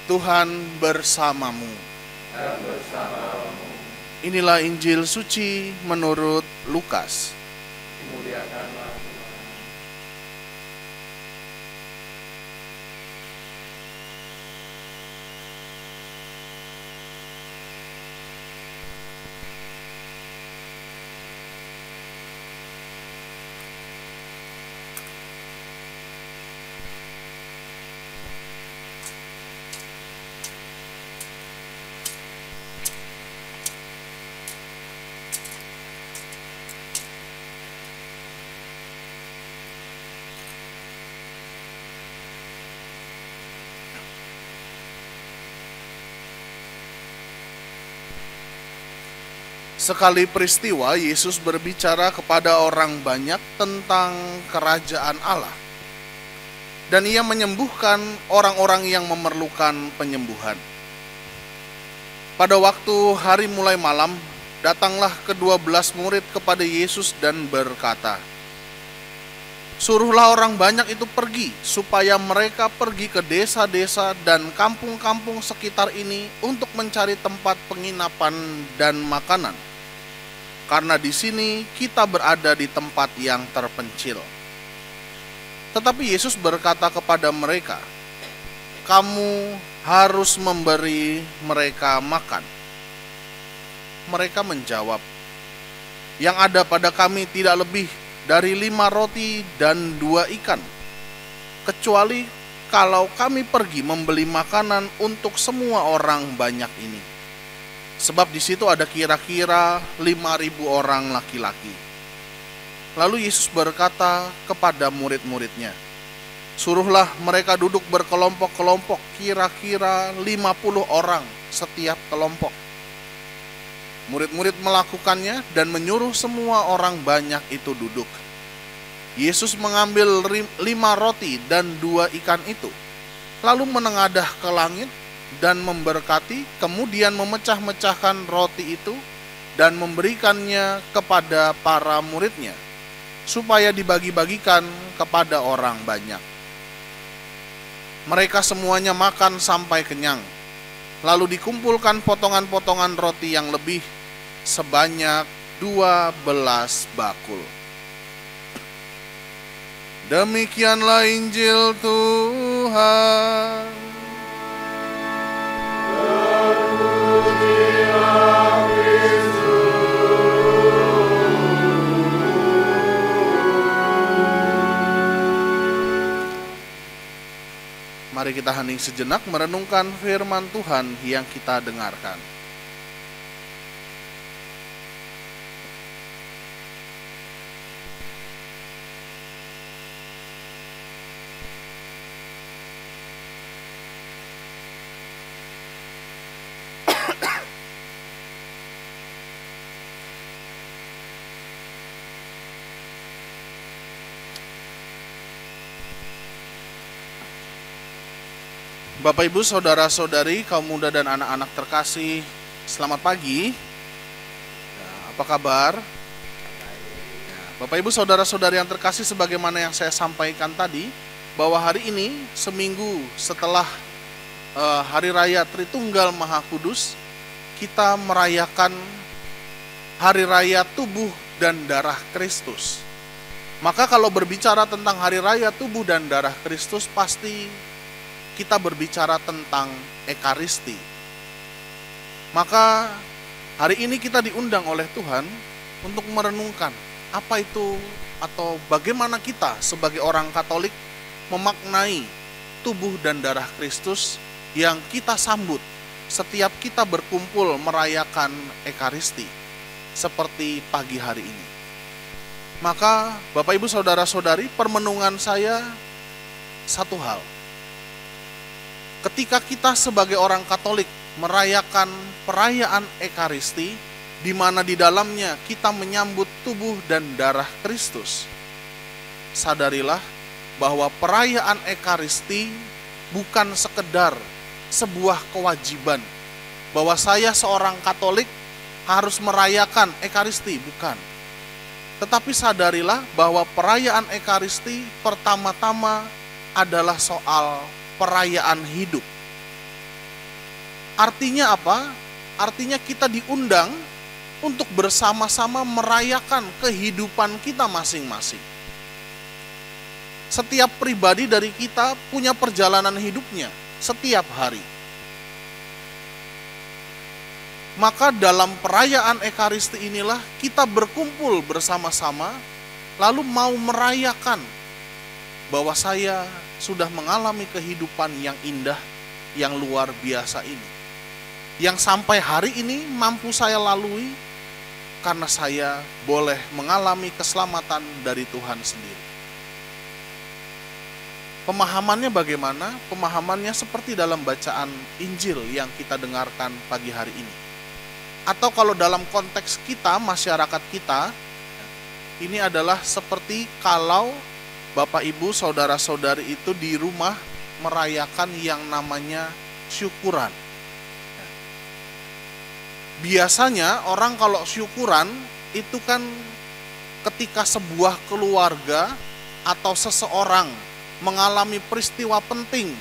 Tuhan bersamamu. Dan bersamamu. Inilah Injil suci menurut Lukas. Dimuliakanlah Tuhan. Sekali peristiwa, Yesus berbicara kepada orang banyak tentang kerajaan Allah. Dan ia menyembuhkan orang-orang yang memerlukan penyembuhan. Pada waktu hari mulai malam, datanglah ke-12 murid kepada Yesus dan berkata, "Suruhlah orang banyak itu pergi, supaya mereka pergi ke desa-desa dan kampung-kampung sekitar ini untuk mencari tempat penginapan dan makanan. Karena di sini kita berada di tempat yang terpencil." Tetapi Yesus berkata kepada mereka, "Kamu harus memberi mereka makan." Mereka menjawab, "Yang ada pada kami tidak lebih dari 5 roti dan 2 ikan, kecuali kalau kami pergi membeli makanan untuk semua orang banyak ini. Sebab di situ ada kira-kira 5.000 orang laki-laki." Lalu Yesus berkata kepada murid-muridnya, "Suruhlah mereka duduk berkelompok-kelompok, kira-kira 50 orang setiap kelompok." Murid-murid melakukannya dan menyuruh semua orang banyak itu duduk. Yesus mengambil 5 roti dan 2 ikan itu, lalu menengadah ke langit dan memberkati, kemudian memecah-mecahkan roti itu dan memberikannya kepada para muridnya, supaya dibagi-bagikan kepada orang banyak. Mereka semuanya makan sampai kenyang. Lalu dikumpulkan potongan-potongan roti yang lebih, sebanyak 12 bakul. Demikianlah Injil Tuhan. Mari kita hening sejenak merenungkan firman Tuhan yang kita dengarkan. Bapak, Ibu, saudara-saudari, kaum muda dan anak-anak terkasih, selamat pagi. Apa kabar? Bapak, Ibu, saudara-saudari yang terkasih, sebagaimana yang saya sampaikan tadi, bahwa hari ini seminggu setelah Hari Raya Tritunggal Maha Kudus, kita merayakan Hari Raya Tubuh dan Darah Kristus. Maka kalau berbicara tentang Hari Raya Tubuh dan Darah Kristus, pasti kita berbicara tentang Ekaristi. Maka hari ini kita diundang oleh Tuhan untuk merenungkan apa itu atau bagaimana kita sebagai orang Katolik memaknai tubuh dan darah Kristus yang kita sambut setiap kita berkumpul merayakan Ekaristi seperti pagi hari ini. Maka Bapak, Ibu, saudara-saudari, permenungan saya satu hal. Ketika kita sebagai orang Katolik merayakan perayaan Ekaristi, di mana di dalamnya kita menyambut tubuh dan darah Kristus, sadarilah bahwa perayaan Ekaristi bukan sekedar sebuah kewajiban, bahwa saya seorang Katolik harus merayakan Ekaristi, bukan. Tetapi sadarilah bahwa perayaan Ekaristi pertama-tama adalah soal perayaan hidup. Artinya apa? Artinya kita diundang untuk bersama-sama merayakan kehidupan kita masing-masing. Setiap pribadi dari kita punya perjalanan hidupnya setiap hari. Maka dalam perayaan Ekaristi inilah kita berkumpul bersama-sama, lalu mau merayakan bahwa saya sudah mengalami kehidupan yang indah, yang luar biasa ini. Yang sampai hari ini mampu saya lalui karena saya boleh mengalami keselamatan dari Tuhan sendiri. Pemahamannya bagaimana? Pemahamannya seperti dalam bacaan Injil yang kita dengarkan pagi hari ini. Atau kalau dalam konteks kita, masyarakat kita, ini adalah seperti kalau Bapak Ibu, saudara-saudari itu di rumah merayakan yang namanya syukuran. Biasanya orang kalau syukuran itu kan ketika sebuah keluarga atau seseorang mengalami peristiwa penting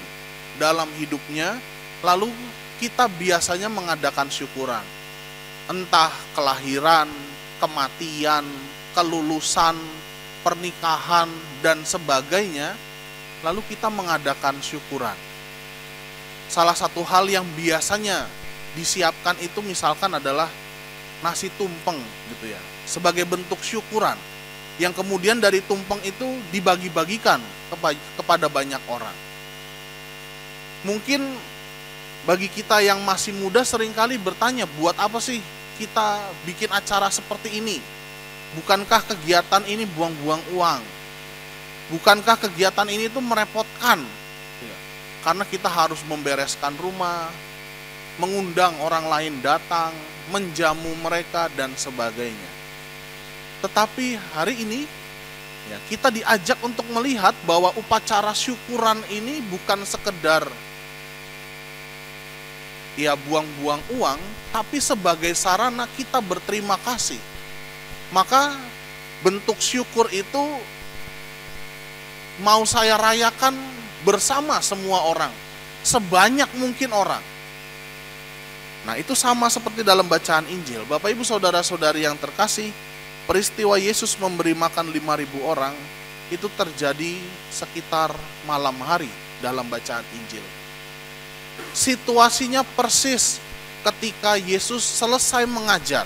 dalam hidupnya, lalu kita biasanya mengadakan syukuran. Entah kelahiran, kematian, kelulusan, pernikahan, dan sebagainya, lalu kita mengadakan syukuran. Salah satu hal yang biasanya disiapkan itu misalkan adalah nasi tumpeng gitu ya, sebagai bentuk syukuran, yang kemudian dari tumpeng itu dibagi-bagikan kepada banyak orang. Mungkin bagi kita yang masih muda seringkali bertanya, buat apa sih kita bikin acara seperti ini? Bukankah kegiatan ini buang-buang uang? Bukankah kegiatan ini tuh merepotkan? Karena kita harus membereskan rumah, mengundang orang lain datang, menjamu mereka, dan sebagainya. Tetapi hari ini ya, kita diajak untuk melihat bahwa upacara syukuran ini bukan sekedar ya buang-buang uang, tapi sebagai sarana kita berterima kasih. Maka bentuk syukur itu mau saya rayakan bersama semua orang, sebanyak mungkin orang. Nah, itu sama seperti dalam bacaan Injil. Bapak Ibu saudara-saudari yang terkasih, peristiwa Yesus memberi makan 5.000 orang itu terjadi sekitar malam hari dalam bacaan Injil. Situasinya persis ketika Yesus selesai mengajar.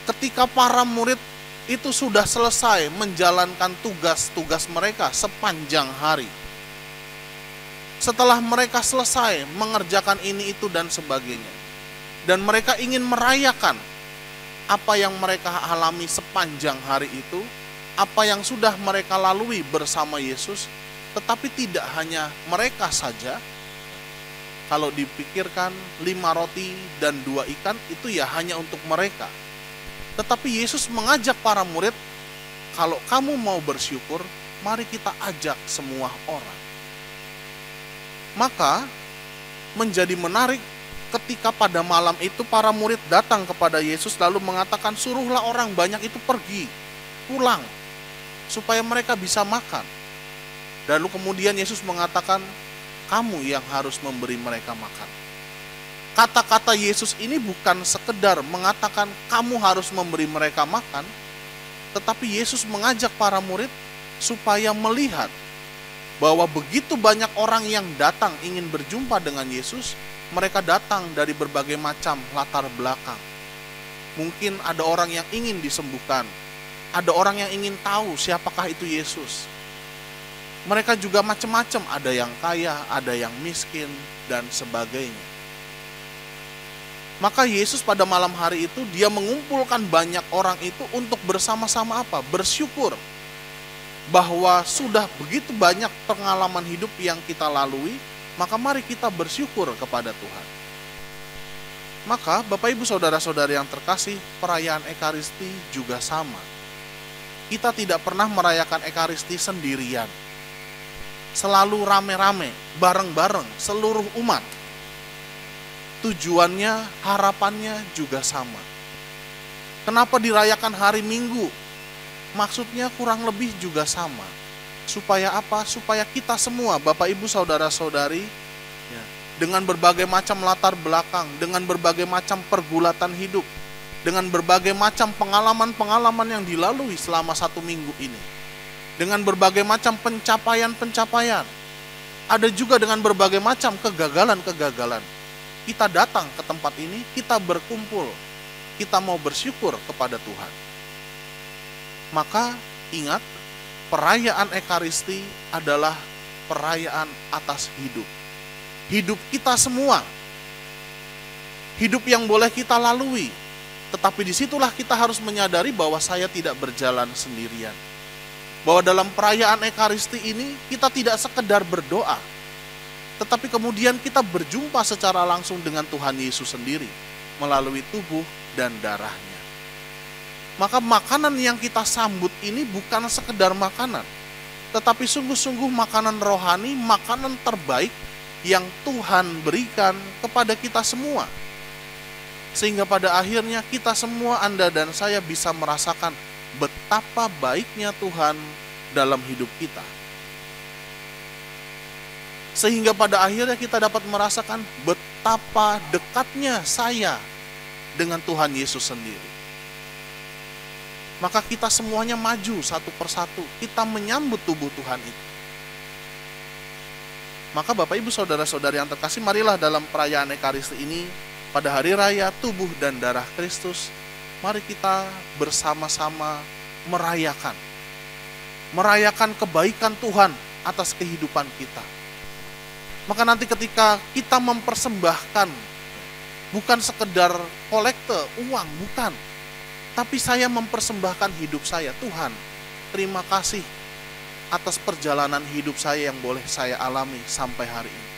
Ketika para murid itu sudah selesai menjalankan tugas-tugas mereka sepanjang hari. Setelah mereka selesai mengerjakan ini, itu, dan sebagainya, dan mereka ingin merayakan apa yang mereka alami sepanjang hari itu, apa yang sudah mereka lalui bersama Yesus. Tetapi tidak hanya mereka saja. Kalau dipikirkan 5 roti dan 2 ikan itu ya hanya untuk mereka. Tetapi Yesus mengajak para murid, kalau kamu mau bersyukur, mari kita ajak semua orang. Maka menjadi menarik ketika pada malam itu para murid datang kepada Yesus lalu mengatakan, suruhlah orang banyak itu pergi, pulang, supaya mereka bisa makan. Lalu kemudian Yesus mengatakan, kamu yang harus memberi mereka makan. Kata-kata Yesus ini bukan sekedar mengatakan kamu harus memberi mereka makan, tetapi Yesus mengajak para murid supaya melihat bahwa begitu banyak orang yang datang ingin berjumpa dengan Yesus. Mereka datang dari berbagai macam latar belakang. Mungkin ada orang yang ingin disembuhkan, ada orang yang ingin tahu siapakah itu Yesus. Mereka juga macam-macam, ada yang kaya, ada yang miskin, dan sebagainya. Maka Yesus pada malam hari itu, dia mengumpulkan banyak orang itu untuk bersama-sama apa? Bersyukur bahwa sudah begitu banyak pengalaman hidup yang kita lalui, maka mari kita bersyukur kepada Tuhan. Maka Bapak Ibu saudara-saudari yang terkasih, perayaan Ekaristi juga sama. Kita tidak pernah merayakan Ekaristi sendirian. Selalu rame-rame, bareng-bareng, seluruh umat. Tujuannya, harapannya juga sama. Kenapa dirayakan hari Minggu? Maksudnya kurang lebih juga sama. Supaya apa? Supaya kita semua, Bapak Ibu saudara-saudari, ya, dengan berbagai macam latar belakang, dengan berbagai macam pergulatan hidup, dengan berbagai macam pengalaman-pengalaman yang dilalui selama 1 minggu ini, dengan berbagai macam pencapaian-pencapaian, ada juga dengan berbagai macam kegagalan-kegagalan. Kita datang ke tempat ini, kita berkumpul, kita mau bersyukur kepada Tuhan. Maka ingat, perayaan Ekaristi adalah perayaan atas hidup. Hidup kita semua, hidup yang boleh kita lalui. Tetapi disitulah kita harus menyadari bahwa saya tidak berjalan sendirian. Bahwa dalam perayaan Ekaristi ini kita tidak sekedar berdoa, tetapi kemudian kita berjumpa secara langsung dengan Tuhan Yesus sendiri melalui tubuh dan darahnya. Maka makanan yang kita sambut ini bukan sekedar makanan, tetapi sungguh-sungguh makanan rohani, makanan terbaik yang Tuhan berikan kepada kita semua. Sehingga pada akhirnya kita semua, Anda dan saya, bisa merasakan betapa baiknya Tuhan dalam hidup kita. Sehingga pada akhirnya kita dapat merasakan betapa dekatnya saya dengan Tuhan Yesus sendiri. Maka kita semuanya maju satu persatu, kita menyambut tubuh Tuhan itu. Maka Bapak Ibu Saudara-saudari yang terkasih, marilah dalam perayaan Ekaristi ini, pada hari raya tubuh dan darah Kristus, mari kita bersama-sama merayakan kebaikan Tuhan atas kehidupan kita. Maka nanti ketika kita mempersembahkan, bukan sekedar kolekte uang, bukan, tapi saya mempersembahkan hidup saya. Tuhan, terima kasih atas perjalanan hidup saya yang boleh saya alami sampai hari ini.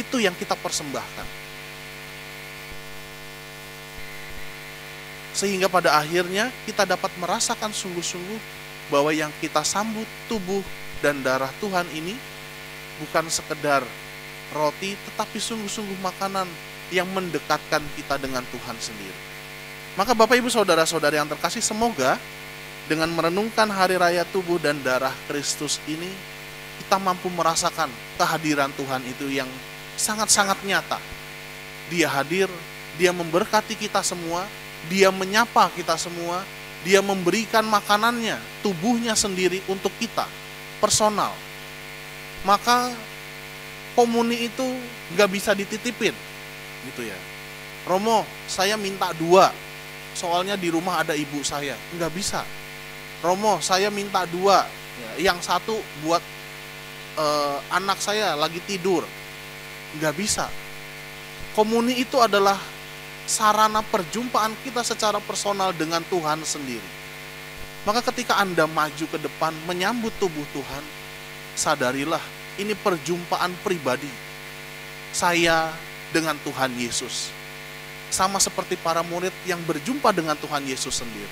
Itu yang kita persembahkan. Sehingga pada akhirnya kita dapat merasakan sungguh-sungguh bahwa yang kita sambut tubuh dan darah Tuhan ini bukan sekedar roti, tetapi sungguh-sungguh makanan yang mendekatkan kita dengan Tuhan sendiri. Maka Bapak Ibu Saudara-saudari yang terkasih, semoga dengan merenungkan hari raya tubuh dan darah Kristus ini, kita mampu merasakan kehadiran Tuhan itu yang sangat-sangat nyata. Dia hadir, Dia memberkati kita semua, Dia menyapa kita semua, Dia memberikan makanannya, tubuhnya sendiri untuk kita, personal. Maka komuni itu gak bisa dititipin, gitu ya. Romo, saya minta 2, soalnya di rumah ada ibu saya. Nggak bisa. Romo, saya minta 2, yang satu buat anak saya lagi tidur. Nggak bisa. Komuni itu adalah sarana perjumpaan kita secara personal dengan Tuhan sendiri. Maka ketika Anda maju ke depan menyambut tubuh Tuhan, sadarilah ini perjumpaan pribadi saya dengan Tuhan Yesus. Sama seperti para murid yang berjumpa dengan Tuhan Yesus sendiri.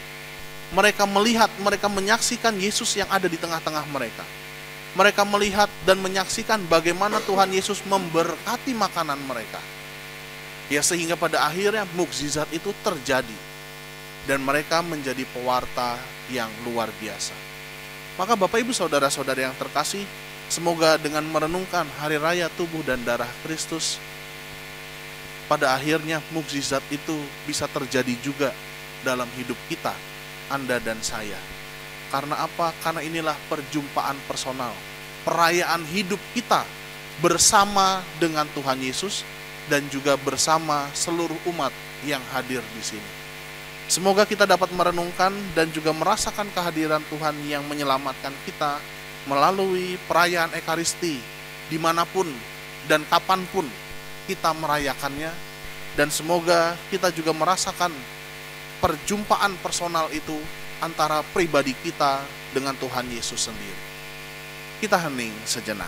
Mereka melihat, mereka menyaksikan Yesus yang ada di tengah-tengah mereka. Mereka melihat dan menyaksikan bagaimana Tuhan Yesus memberkati makanan mereka. Ya, sehingga pada akhirnya mukjizat itu terjadi. Dan mereka menjadi pewarta yang luar biasa. Maka Bapak Ibu Saudara-saudari yang terkasih, semoga dengan merenungkan hari raya tubuh dan darah Kristus, pada akhirnya mukjizat itu bisa terjadi juga dalam hidup kita, Anda dan saya. Karena apa? Karena inilah perjumpaan personal, perayaan hidup kita bersama dengan Tuhan Yesus dan juga bersama seluruh umat yang hadir di sini. Semoga kita dapat merenungkan dan juga merasakan kehadiran Tuhan yang menyelamatkan kita melalui perayaan Ekaristi dimanapun dan kapanpun kita merayakannya, dan semoga kita juga merasakan perjumpaan personal itu antara pribadi kita dengan Tuhan Yesus sendiri. Kita hening sejenak.